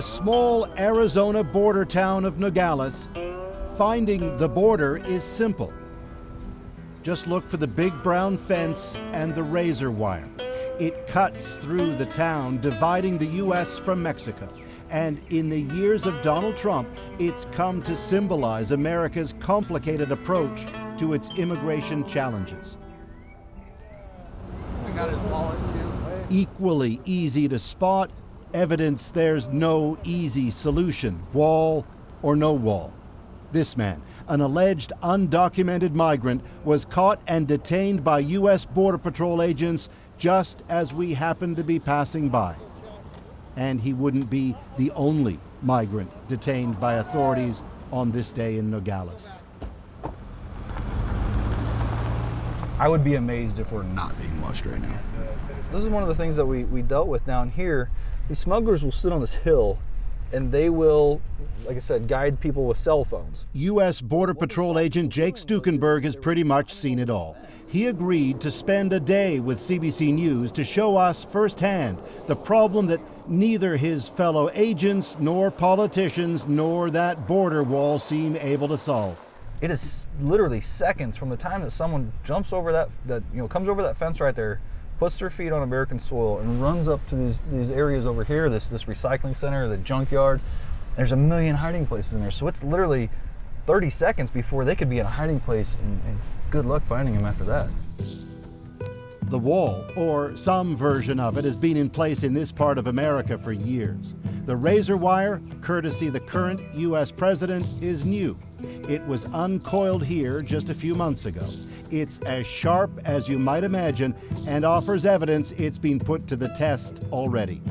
small Arizona border town of Nogales, finding the border is simple. Just look for the big brown fence and the razor wire. It cuts through the town, dividing the U.S. from Mexico. And in the years of Donald Trump, it's come to symbolize America's complicated approach to its immigration challenges. We got his wallet too. Equally easy to spot, evidence there's no easy solution, wall or no wall. This man, an alleged undocumented migrant, was caught and detained by U.S. Border Patrol agents just as we happened to be passing by. And he wouldn't be the only migrant detained by authorities on this day in Nogales. I would be amazed if we're not being watched right now. This is one of the things that we dealt with down here. These smugglers will sit on this hill and they will, like I said, guide people with cell phones. U.S. Border Patrol agent Jake Stukenberg has pretty much seen it all. He agreed to spend a day with CBC News to show us firsthand the problem that neither his fellow agents nor politicians nor that border wall seem able to solve. It is literally seconds from the time that someone jumps over comes over that fence right there, puts their feet on American soil and runs up to these areas over here, this recycling center, the junkyard. There's a million hiding places in there. So it's literally 30 seconds before they could be in a hiding place, and good luck finding them after that. The wall, or some version of it, has been in place in this part of America for years. The razor wire, courtesy the current U.S. president, is new. It was uncoiled here just a few months ago. It's as sharp as you might imagine and offers evidence it's been put to the test already.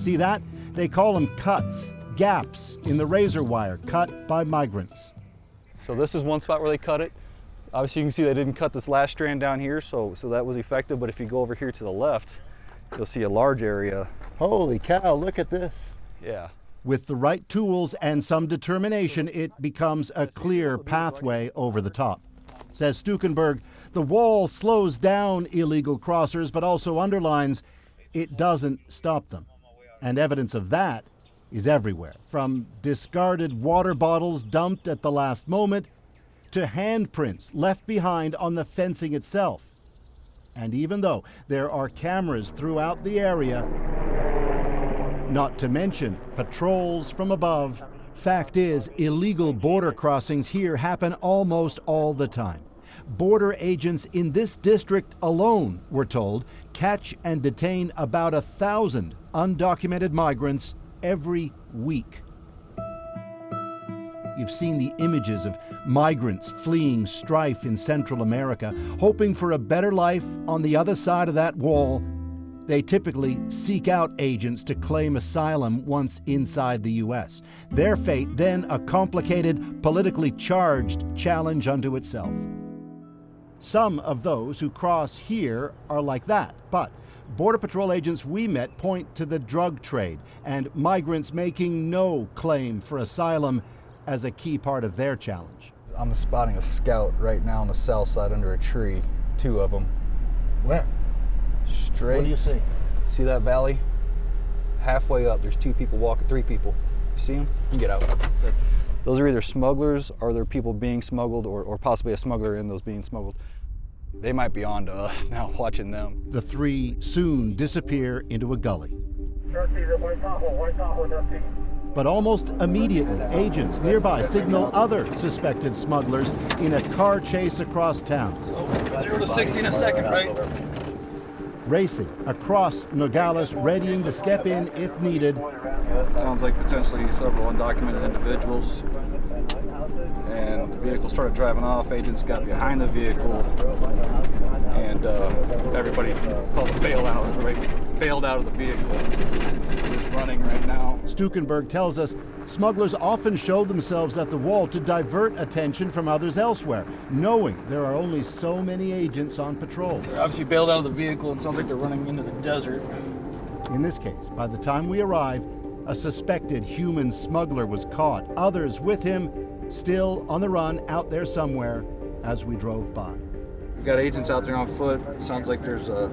See that? They call them cuts, gaps in the razor wire cut by migrants. So this is one spot where they cut it. Obviously you can see they didn't cut this last strand down here, so that was effective, but if you go over here to the left, you'll see a large area. Holy cow, look at this. Yeah. With the right tools and some determination, it becomes a clear pathway over the top. Says Stukenberg, the wall slows down illegal crossers, but also underlines it doesn't stop them. And evidence of that is everywhere, from discarded water bottles dumped at the last moment to handprints left behind on the fencing itself. And even though there are cameras throughout the area, not to mention patrols from above, fact is, illegal border crossings here happen almost all the time. Border agents in this district alone, we're told, catch and detain about 1,000 undocumented migrants every week. You've seen the images of migrants fleeing strife in Central America, hoping for a better life on the other side of that wall. They typically seek out agents to claim asylum once inside the U.S. Their fate then a complicated, politically charged challenge unto itself. Some of those who cross here are like that, but Border Patrol agents we met point to the drug trade and migrants making no claim for asylum as a key part of their challenge. I'm spotting a scout right now on the south side under a tree, 2 of them. Where? Straight. What do you see? See that valley? Halfway up, there's 2 people walking, 3 people. You see them? You can get out. Those are either smugglers or they're people being smuggled or possibly a smuggler in those being smuggled. They might be on to us now, watching them. The 3 soon disappear into a gully. But almost immediately, agents nearby signal other suspected smugglers in a car chase across town. So 0 to 60 in a second, right? Racing across Nogales, readying to step in if needed. Sounds like potentially several undocumented individuals. And the vehicle started driving off. Agents got behind the vehicle, and everybody called it bail out, right? Bailed out of the vehicle. It's running right now. Stukenberg tells us smugglers often show themselves at the wall to divert attention from others elsewhere, knowing there are only so many agents on patrol. They're obviously bailed out of the vehicle, and sounds like they're running into the desert. In this case, by the time we arrive, a suspected human smuggler was caught. Others with him still on the run out there somewhere as we drove by. We've got agents out there on foot. Sounds like there's a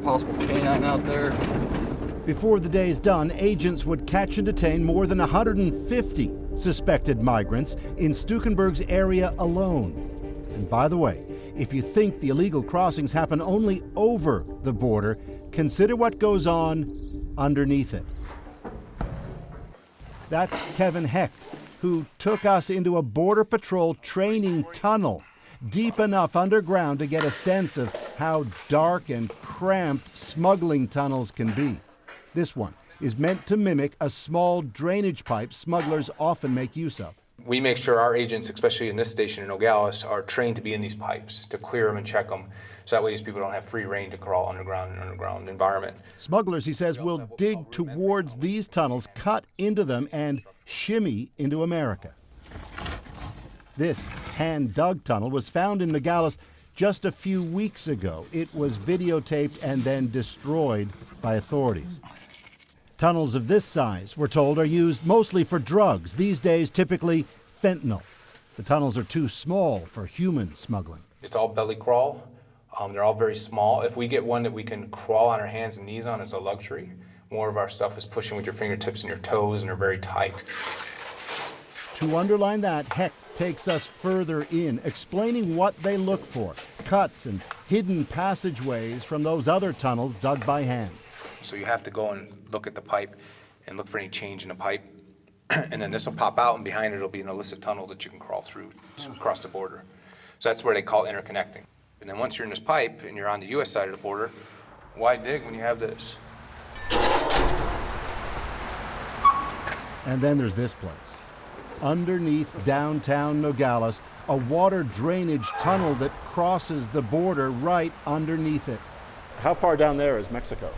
possible canine out there. Before the day's done, agents would catch and detain more than 150 suspected migrants in Stukenberg's area alone. And by the way, if you think the illegal crossings happen only over the border, consider what goes on underneath it. That's Kevin Hecht, who took us into a Border Patrol training tunnel deep enough underground to get a sense of how dark and cramped smuggling tunnels can be. This one is meant to mimic a small drainage pipe smugglers often make use of. We make sure our agents, especially in this station in Nogales, are trained to be in these pipes, to clear them and check them, so that way these people don't have free reign to crawl underground in an underground environment. Smugglers, he says, will dig towards these tunnels, cut into them, and shimmy into America. This hand-dug tunnel was found in Nogales just a few weeks ago. It was videotaped and then destroyed by authorities. Tunnels of this size, we're told, are used mostly for drugs, these days typically fentanyl. The tunnels are too small for human smuggling. It's all belly crawl. They're all very small. If we get one that we can crawl on our hands and knees on, it's a luxury. More of our stuff is pushing with your fingertips and your toes, and they're very tight. To underline that, Hecht takes us further in, explaining what they look for, cuts and hidden passageways from those other tunnels dug by hand. So you have to go and look at the pipe and look for any change in the pipe. And then this will pop out, and behind it will be an illicit tunnel that you can crawl through to cross the border. So that's where they call interconnecting. And then once you're in this pipe and you're on the U.S. side of the border, why dig when you have this? And then there's this place. Underneath downtown Nogales, a water drainage tunnel that crosses the border right underneath it. How far down there is Mexico?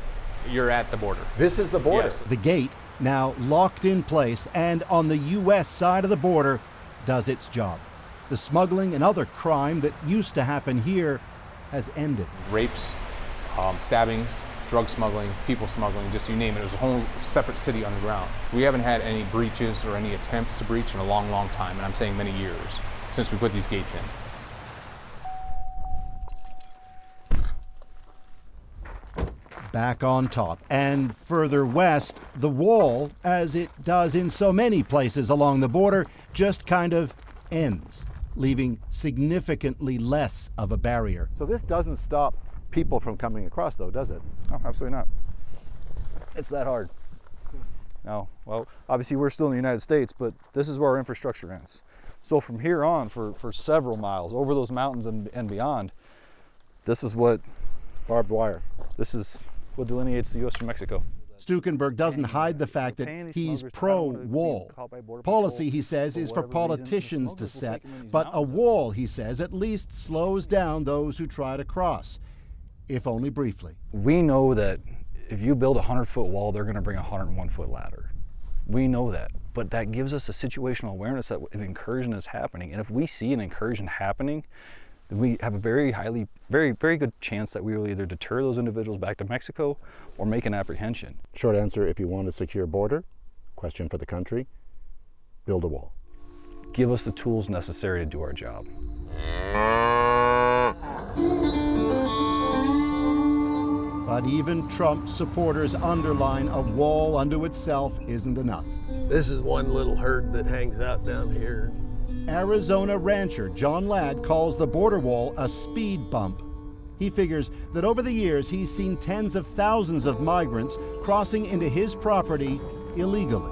You're at the border. This is the border? Yes. The gate, now locked in place and on the U.S. side of the border, does its job. The smuggling and other crime that used to happen here has ended. Rapes, stabbings, drug smuggling, people smuggling, just you name it. It was a whole separate city underground. We haven't had any breaches or any attempts to breach in a long, long time, and I'm saying many years, since we put these gates in. Back on top and further west, the wall, as it does in so many places along the border, just kind of ends, leaving significantly less of a barrier. So this doesn't stop people from coming across, though, does it? Oh, absolutely not. It's that hard. No, well, obviously we're still in the United States, but this is where our infrastructure ends. So from here on, for several miles, over those mountains and beyond, this is what Barbed wire. This is what delineates the U.S. from Mexico. Stukenberg doesn't hide the fact that he's pro-wall. Policy, he says, is for politicians to set, but a wall, he says, at least slows down those who try to cross, if only briefly. We know that if you build a 100-foot wall, they're going to bring a 101-foot ladder. We know that, but that gives us a situational awareness that an incursion is happening, and if we see an incursion happening, then we have a very good chance that we will either deter those individuals back to Mexico or make an apprehension. Short answer, if you want a secure border, question for the country, build a wall. Give us the tools necessary to do our job. But even Trump supporters underline a wall unto itself isn't enough. This is one little herd that hangs out down here. Arizona rancher John Ladd calls the border wall a speed bump. He figures that over the years he's seen tens of thousands of migrants crossing into his property illegally,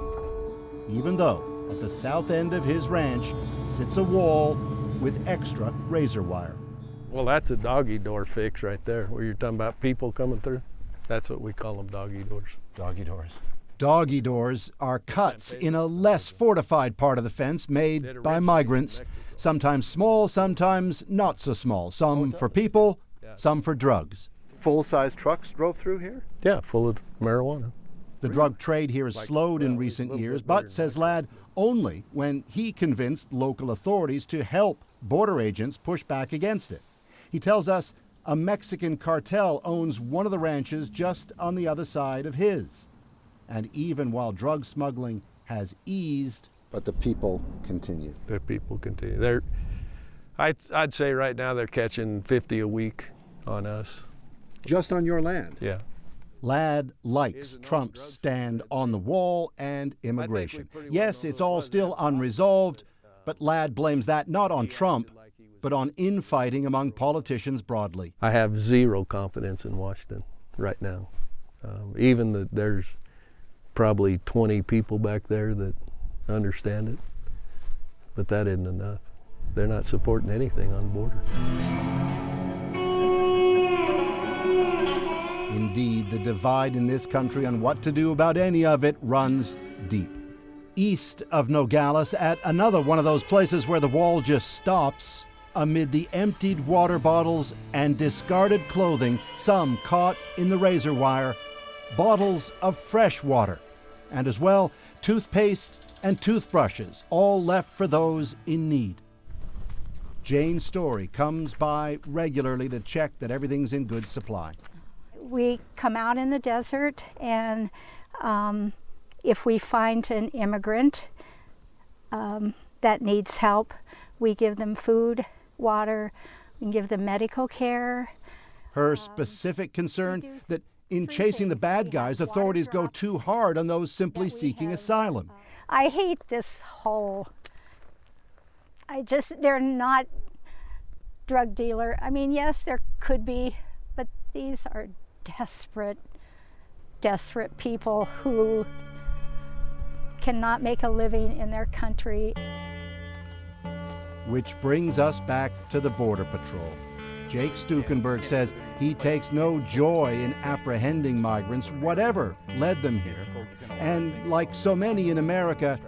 even though at the south end of his ranch sits a wall with extra razor wire. Well, that's a doggy door fix right there, where you're talking about people coming through. That's what we call them, doggy doors. Doggy doors. Doggy doors are cuts in a less fortified part of the fence made by migrants, sometimes small, sometimes not so small, some for people, some for drugs. Full-size trucks drove through here? Yeah, full of marijuana. The drug trade here has slowed in recent years, but, says Ladd, only when he convinced local authorities to help border agents push back against it. He tells us a Mexican cartel owns one of the ranches just on the other side of his. And even while drug smuggling has eased, But the people continue. The people continue. I'd say right now they're catching 50 a week on us. Just on your land? Yeah. Ladd likes Trump's stand on the wall and immigration. Yes, it's all still unresolved, but Ladd blames that not on Trump, but on infighting among politicians broadly. I have zero confidence in Washington right now. There's probably 20 people back there that understand it, but that isn't enough. They're not supporting anything on the border. Indeed, the divide in this country on what to do about any of it runs deep. East of Nogales, at another one of those places where the wall just stops, amid the emptied water bottles and discarded clothing, some caught in the razor wire, bottles of fresh water, and as well, toothpaste and toothbrushes, all left for those in need. Jane Story comes by regularly to check that everything's in good supply. We come out in the desert, and if we find an immigrant that needs help, we give them food, water, we can give them medical care. Her specific concern that in chasing the bad guys, authorities go too hard on those simply seeking asylum. I hate this whole, they're not drug dealer. I mean, yes, there could be, but these are desperate people who cannot make a living in their country. Which brings us back to the Border Patrol. Jake Stukenberg says he takes no joy in apprehending migrants, whatever led them here. And like so many in America,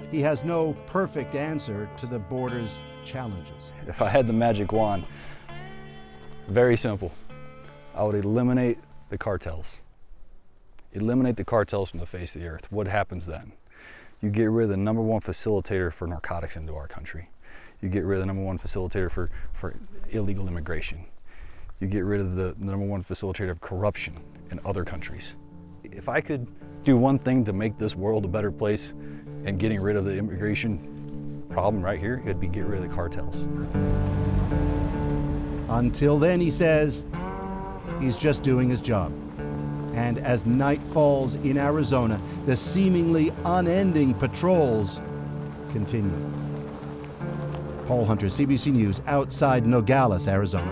he has no perfect answer to the border's challenges. If I had the magic wand, very simple. I would eliminate the cartels. Eliminate the cartels from the face of the earth. What happens then? You get rid of the #1 facilitator for narcotics into our country. You get rid of the #1 facilitator for illegal immigration. You get rid of the #1 facilitator of corruption in other countries. If I could do one thing to make this world a better place and getting rid of the immigration problem right here, it'd be get rid of the cartels. Until then, he says, he's just doing his job. And as night falls in Arizona, the seemingly unending patrols continue. Paul Hunter, CBC News, outside Nogales, Arizona.